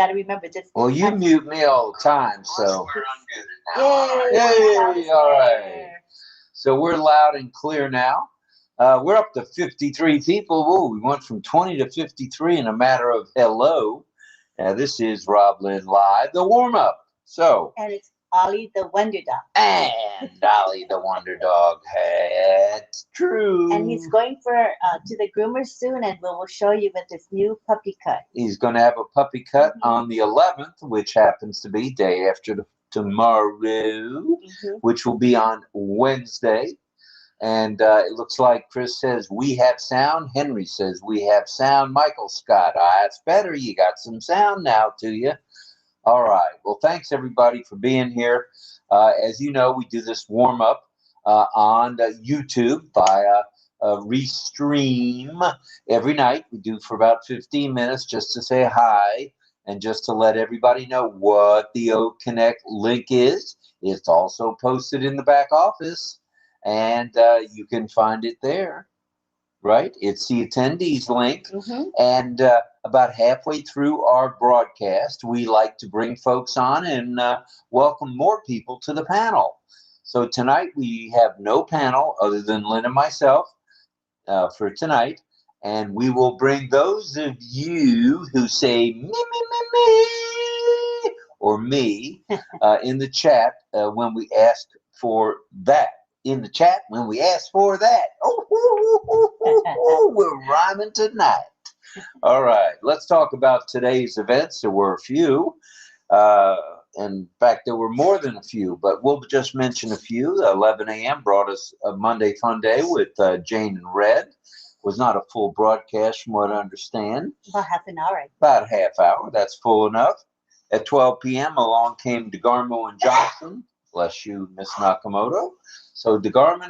Gotta remember this. Well, you mute me all the time, so. We're unmuted now. Yay! All right. So we're loud and clear now. We're up to 53 people. Whoa, we went from 20 to 53 in a matter of hello. This is RobLynn Live, the warm-up. So. And it's Ollie the Wonder Dog. And Ollie the Wonder Dog. That's true. And he's going to the groomer soon, and we'll show you with his new puppy cut. He's going to have a puppy cut on the 11th, which happens to be day after tomorrow, which will be on Wednesday. And it looks like Chris says we have sound. Henry says we have sound. Michael Scott, that's better. You got some sound now to you. All right. Well, thanks everybody for being here. As you know, we do this warm up on YouTube via Restream every night. We do for about 15 minutes just to say hi and just to let everybody know what the O Connect link is. It's also posted in the back office, and you can find it there. Right? It's the attendees link. And about halfway through our broadcast, we like to bring folks on and welcome more people to the panel. So tonight we have no panel other than Lynn and myself for tonight. And we will bring those of you who say me, or me in the chat when we ask for that. In the chat when we ask for that. We're rhyming tonight. All right, let's talk about today's events. There were a few. In fact, there were more than a few, but we'll just mention a few. 11 a.m. brought us a Monday Fun Day with Jane and Red. Was not a full broadcast from what I understand. About half an hour. About a half hour. That's full enough. At 12 p.m. along came DeGarmo and Johnson. Bless you, Miss Nakamoto. So DeGarmo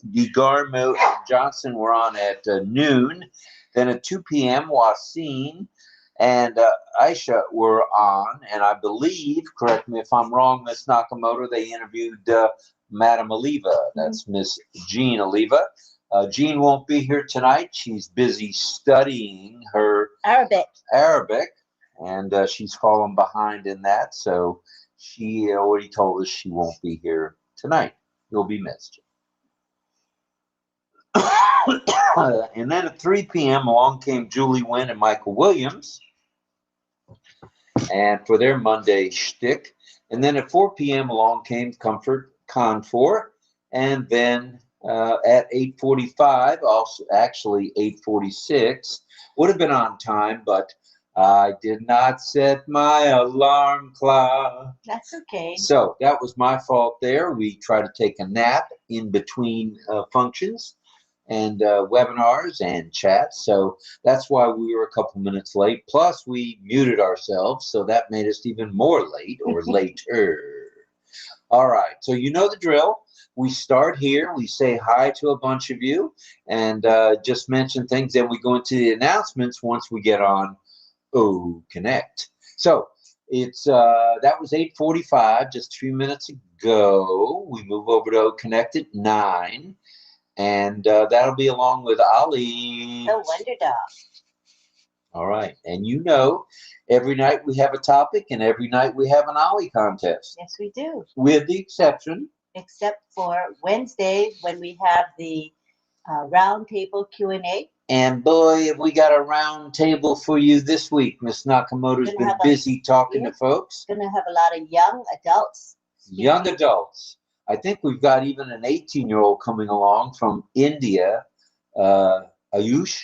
and Johnson were on at noon. Then at 2 p.m., Wasim and Aisha were on. And I believe, correct me if I'm wrong, Miss Nakamoto, they interviewed Madam Oliva. That's Miss Jean Oliva. Jean won't be here tonight. She's busy studying her Arabic, and she's fallen behind in that. So she already told us she won't be here tonight. You'll be missed. And then at 3 p.m. along came Julie Wynn and Michael Williams, and for their Monday shtick. And then at 4 p.m. along came Comfort Confor, and then at 8:45, also actually 8:46, would have been on time, but I did not set my alarm clock. That's okay. So that was my fault there. We try to take a nap in between functions and webinars and chats. So that's why we were a couple minutes late. Plus, we muted ourselves, so that made us even more late or later. All right. So you know the drill. We start here. We say hi to a bunch of you and just mention things. Then we go into the announcements once we get on O Connect. So it's that was 8:45, just a few minutes ago. We move over to O Connect at 9, and that'll be along with Ollie the Wonder Dog. All right, and you know, every night we have a topic, and every night we have an Ollie contest. Yes, we do. With the exception. Except for Wednesday when we have the round table Q&A. And boy, have we got a round table for you this week. Miss Nakamoto's been busy talking to folks. Going to have a lot of young adults. Young adults. I think we've got even an 18-year-old coming along from India, Ayush.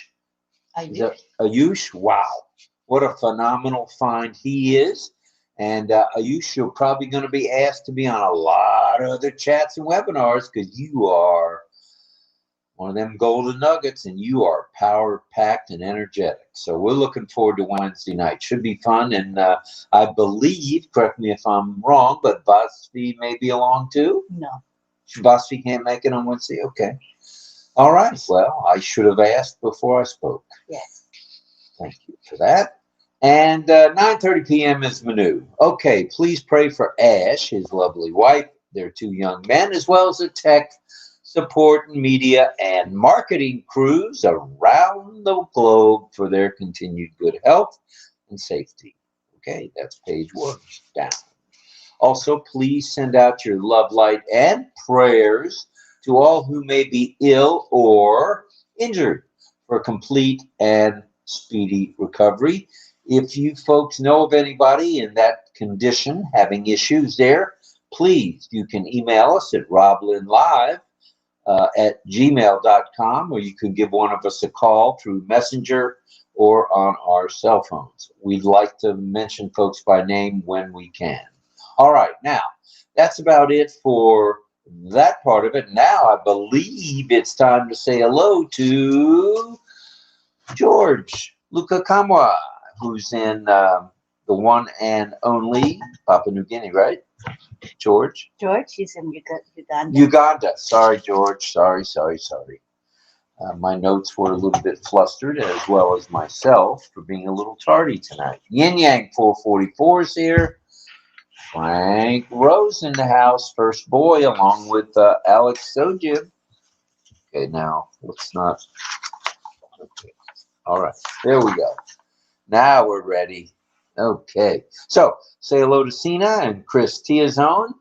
Ayush, wow. What a phenomenal find he is. And Ayush, you're probably going to be asked to be on a lot of other chats and webinars because you are one of them golden nuggets, and you are power-packed and energetic. So we're looking forward to Wednesday night. Should be fun, and I believe, correct me if I'm wrong, but Basfi may be along too? No. Basfi can't make it on Wednesday? Okay. All right. Well, I should have asked before I spoke. Yes. Thank you for that. And 9:30 p.m. is Manu. Okay, please pray for Ash, his lovely wife, their two young men, as well as the tech support and media and marketing crews around the globe for their continued good health. and safety. Okay, that's page 1 down. Also, please send out your love, light, and prayers to all who may be ill or injured for complete and speedy recovery. If you folks know of anybody in that condition having issues there, please, you can email us at RobLynn at gmail.com, or you can give one of us a call through Messenger or on our cell phones. We'd like to mention folks by name when we can. All right, now, that's about it for that part of it. Now, I believe it's time to say hello to George Lukakamwa, who's in the one and only Papua New Guinea, right? George? George, he's in Uganda. Uganda. Sorry, George. Sorry. My notes were a little bit flustered, as well as myself, for being a little tardy tonight. Yin Yang 444 is here. Frank Rose in the house, first boy, along with Alex Sojib. Okay, now let's not. Okay. All right, there we go. Now we're ready. Okay, so say hello to Sina and Chris Tiazone.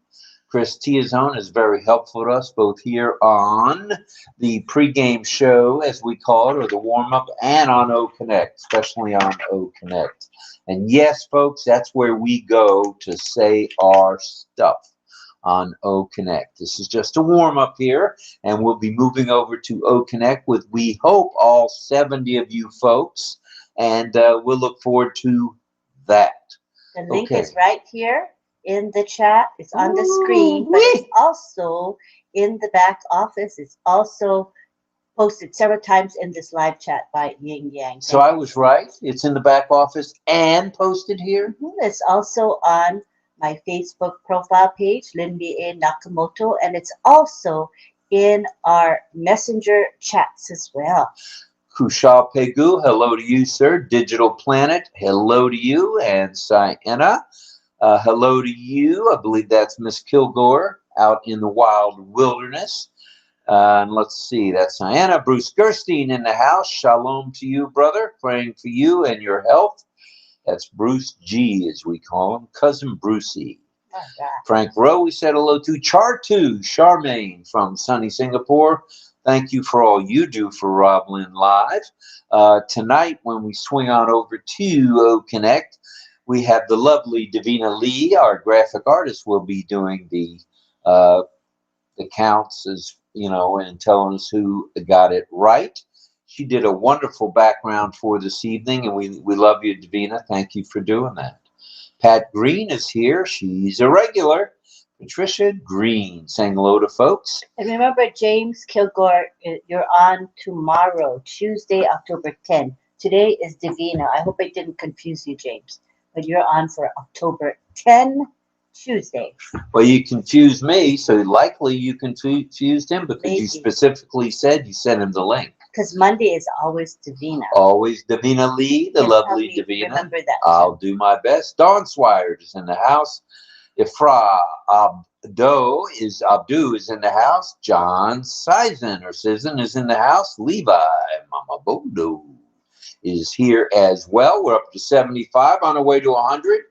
Chris Tiazone is very helpful to us both here on the pregame show, as we call it, or the warm-up, and on O Connect, especially on O Connect. And yes, folks, that's where we go to say our stuff on O Connect. This is just a warm-up here, and we'll be moving over to O Connect with, we hope, all 70 of you folks, and we'll look forward to that. The link is right here in the chat. It's on the screen, but it's also in the back office. It's also posted several times in this live chat by Yin Yang. So I was right. It's in the back office and posted here? It's also on my Facebook profile page, Lynn B.A. Nakamoto, and it's also in our messenger chats as well. Kushal Pegu, hello to you, sir. Digital Planet, hello to you. And Sienna, hello to you. I believe that's Miss Kilgore out in the wild wilderness. And let's see, that's Sienna. Bruce Gerstein in the house. Shalom to you, brother. Praying for you and your health. That's Bruce G, as we call him. Cousin Brucey. Oh, God. Frank Rowe, we said hello to. Chartu Charmaine from sunny Singapore. Thank you for all you do for RobLynn Live. Tonight, when we swing on over to O Connect, we have the lovely Davina Lee, our graphic artist, will be doing the counts, as you know, and telling us who got it right. She did a wonderful background for this evening, and we love you, Davina. Thank you for doing that. Pat Green is here. She's a regular. Patricia Green saying hello to folks. And remember, James Kilgore, you're on tomorrow, Tuesday, October 10. Today is Davina. I hope I didn't confuse you, James. But you're on for October 10, Tuesday. Well, you confused me, so likely you confused him because Maybe. You specifically said you sent him the link. Because Monday is always Davina. Always Davina Lee, the lovely Davina. Remember that. I'll do my best. Dawn Swire is in the house. Ifra Abdu is in the house. John Sizen is in the house. Levi Mama Bodo is here as well. We're up to 75, on our way to 100.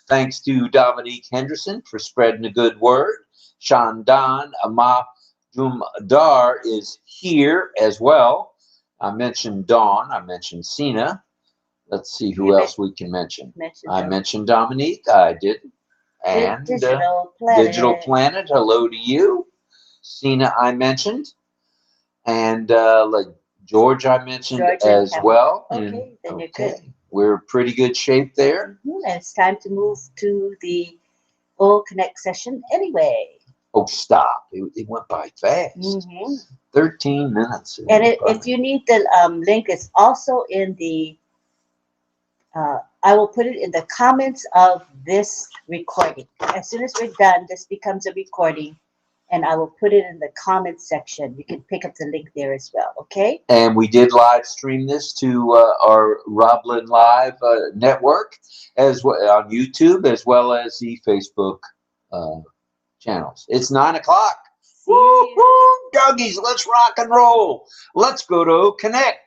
Thanks to Dominique Henderson for spreading the good word. Shandan Amajumdar is here as well. I mentioned Dawn. I mentioned Sina. Let's see who else we can mention. I mentioned Dominique. I did. And Digital Planet, hello to you. Sina, I mentioned. And George, I mentioned as well. Okay, then you're good. We're in pretty good shape there. And it's time to move to the O Connect session anyway. Oh, stop. It went by fast. 13 minutes. And if you need the link, it's also in the I will put it in the comments of this recording. As soon as we're done, this becomes a recording, and I will put it in the comments section. You can pick up the link there as well, okay? And we did live stream this to our RobLynn Live network, as well on YouTube, as well as the Facebook channels. It's 9 o'clock. Woo-hoo, doggies, let's rock and roll. Let's go to Connect.